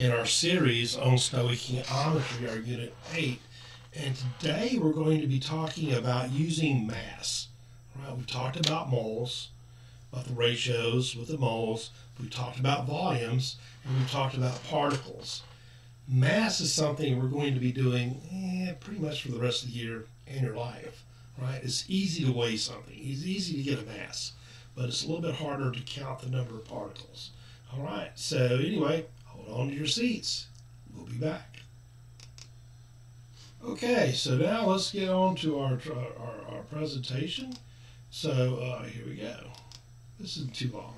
In our series on stoichiometry, our unit 8, and today we're going to be talking about using mass. Right? We've talked about moles, about the ratios with the moles, we've talked about volumes, and we've talked about particles. Mass is something we're going to be doing pretty much for the rest of the year and your life. Right? It's easy to weigh something. It's easy to get a mass, but it's a little bit harder to count the number of particles. All right, so anyway, hold on to your seats. We'll be back. Okay, so now let's get on to our presentation. So here we go. This isn't too long.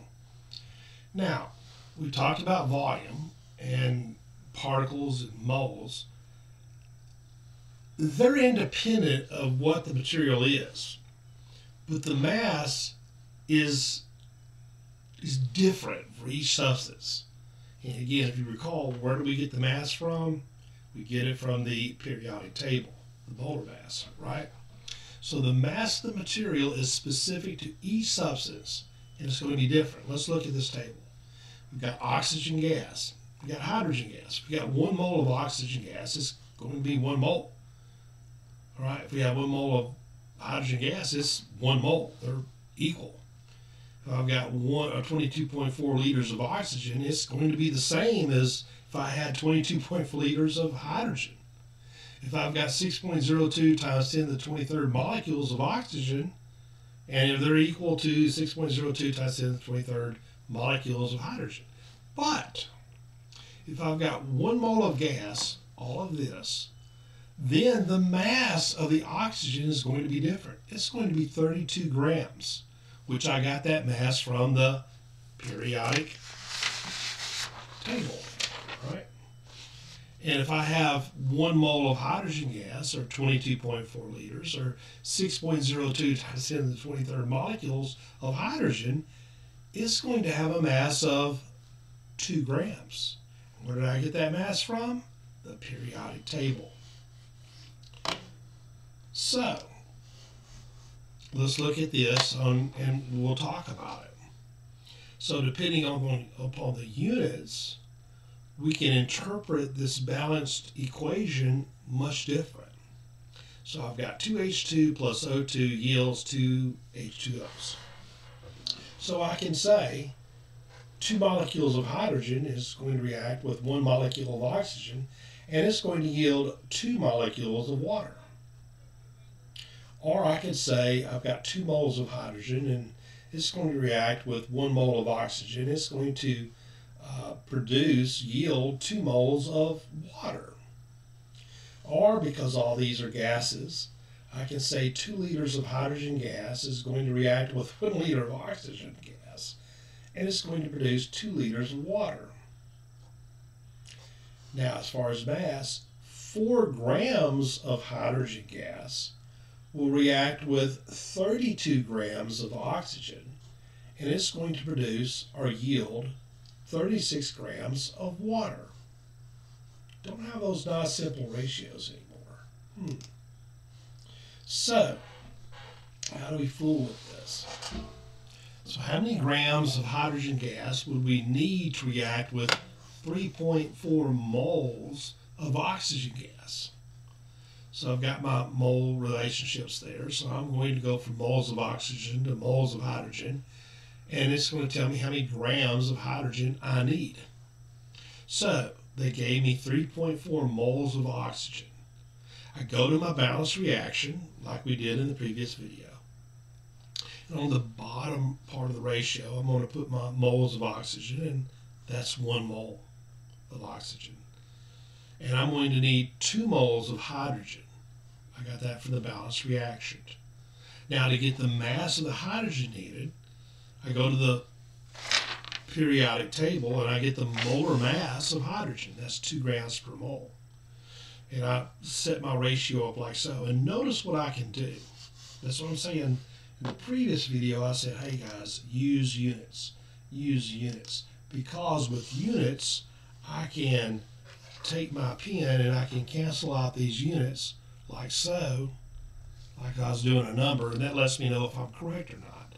Now, we talked about volume and particles and moles. They're independent of what the material is, but the mass is different for each substance. And again, if you recall, where do we get the mass from? We get it from the periodic table, the molar mass, right? So the mass of the material is specific to each substance, and it's going to be different. Let's look at this table. We've got oxygen gas. We've got hydrogen gas. If we got 1 mole of oxygen gas, it's going to be 1 mole. All right, if we have 1 mole of hydrogen gas, it's 1 mole. They're equal. If I've got 22.4 liters of oxygen, it's going to be the same as if I had 22.4 liters of hydrogen. If I've got 6.02 times 10 to the 23rd molecules of oxygen, and if they're equal to 6.02 times 10 to the 23rd molecules of hydrogen. But if I've got 1 mole of gas, all of this, then the mass of the oxygen is going to be different. It's going to be 32 grams, which I got that mass from the periodic table, right? And if I have 1 mole of hydrogen gas, or 22.4 liters, or 6.02 times 10 to the 23rd molecules of hydrogen, it's going to have a mass of 2 grams. Where did I get that mass from? The periodic table. So, let's look at this and we'll talk about it. So depending upon the units, we can interpret this balanced equation much different. So I've got 2H2 plus O2 yields 2 H2Os. So I can say 2 molecules of hydrogen is going to react with 1 molecule of oxygen, and it's going to yield 2 molecules of water. Or I could say I've got 2 moles of hydrogen and it's going to react with 1 mole of oxygen. It's going to yield 2 moles of water. Or because all these are gases, I can say 2 liters of hydrogen gas is going to react with 1 liter of oxygen gas, and it's going to produce 2 liters of water. Now, as far as mass, 4 grams of hydrogen gas will react with 32 grams of oxygen, and it's going to produce or yield 36 grams of water. Don't have those nice simple ratios anymore. So, how do we fool with this? So how many grams of hydrogen gas would we need to react with 3.4 moles of oxygen gas? So I've got my mole relationships there. So I'm going to go from moles of oxygen to moles of hydrogen. And it's going to tell me how many grams of hydrogen I need. So they gave me 3.4 moles of oxygen. I go to my balanced reaction like we did in the previous video. And on the bottom part of the ratio, I'm going to put my moles of oxygen, and that's 1 mole of oxygen. And I'm going to need 2 moles of hydrogen. I got that from the balanced reaction. Now, to get the mass of the hydrogen needed, I go to the periodic table and I get the molar mass of hydrogen. That's 2 grams per mole. And I set my ratio up like so. And notice what I can do. That's what I'm saying. In the previous video, I said, hey guys, use units. Use units. Because with units, I can take my pen and I can cancel out these units like so, like I was doing a number, and that lets me know if I'm correct or not.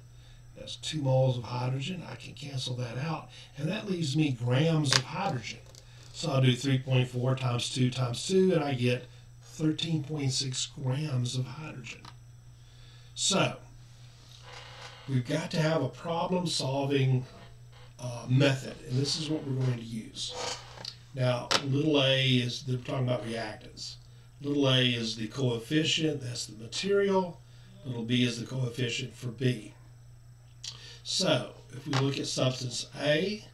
That's 2 moles of hydrogen. I can cancel that out, and that leaves me grams of hydrogen. So I'll do 3.4 times 2 times 2, and I get 13.6 grams of hydrogen. So we've got to have a problem-solving method, and this is what we're going to use. Now, little a is, they're talking about reactants. Little a is the coefficient, that's the material. Little b is the coefficient for B. So, if we look at substance A,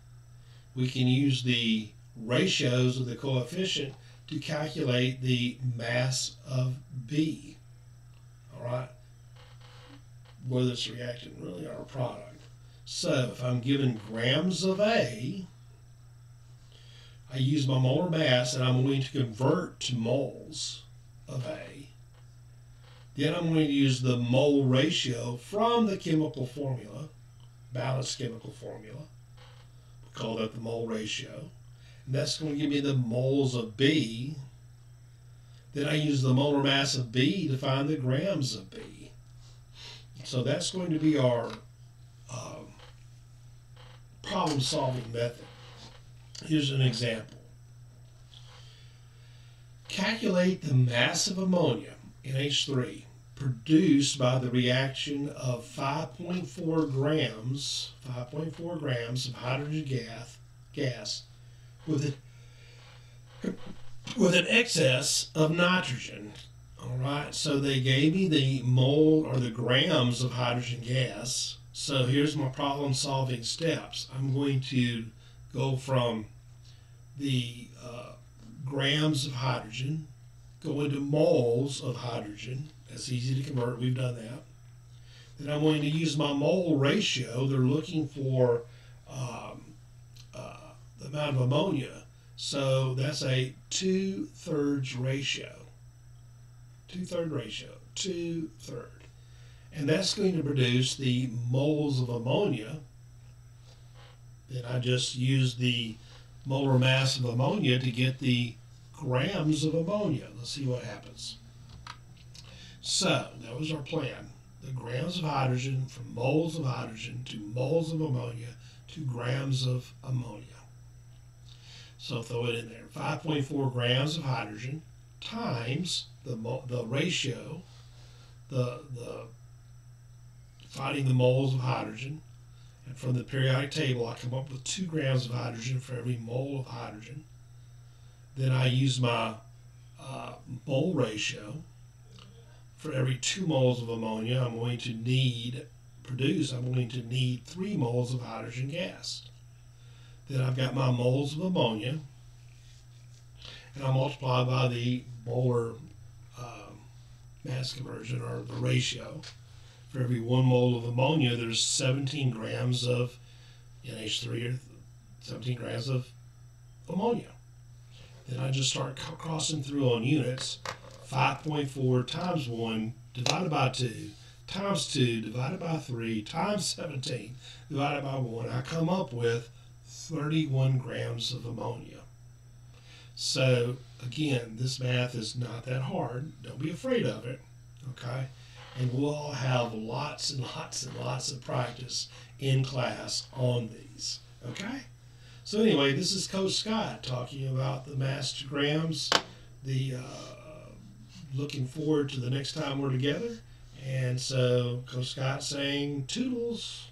we can use the ratios of the coefficient to calculate the mass of B. All right? Whether it's a reactant really or a product. So, if I'm given grams of A, I use my molar mass and I'm going to convert to moles of A. Then I'm going to use the mole ratio from the chemical formula, balanced chemical formula. We call that the mole ratio. And that's going to give me the moles of B. Then I use the molar mass of B to find the grams of B. So that's going to be our problem-solving method. Here's an example. Calculate the mass of ammonia, NH3, produced by the reaction of 5.4 grams of hydrogen gas with an excess of nitrogen. All right, so they gave me the mole or the grams of hydrogen gas. So here's my problem-solving steps. I'm going to go from the grams of hydrogen, go into moles of hydrogen. That's easy to convert. We've done that. Then I'm going to use my mole ratio. They're looking for the amount of ammonia. So that's a 2/3 ratio. 2/3 ratio. 2/3. And that's going to produce the moles of ammonia. Then I just use the molar mass of ammonia to get the grams of ammonia. Let's see what happens. So that was our plan. The grams of hydrogen from moles of hydrogen to moles of ammonia to grams of ammonia. So throw it in there. 5.4 grams of hydrogen times the ratio, the finding the moles of hydrogen. And from the periodic table, I come up with 2 grams of hydrogen for every mole of hydrogen. Then I use my mole ratio. For every 2 moles of ammonia, I'm going to need 3 moles of hydrogen gas. Then I've got my moles of ammonia, and I multiply by the molar mass conversion, or the ratio. For every 1 mole of ammonia, there's 17 grams of NH3, or 17 grams of ammonia. Then I just start crossing through on units. 5.4 times 1 divided by 2 times 2 divided by 3 times 17 divided by 1. I come up with 31 grams of ammonia. So again, this math is not that hard. Don't be afraid of it. Okay? And we'll all have lots and lots and lots of practice in class on these. Okay? So anyway, this is Coach Scott talking about the mass to grams. Looking forward to the next time we're together. And so Coach Scott saying toodles.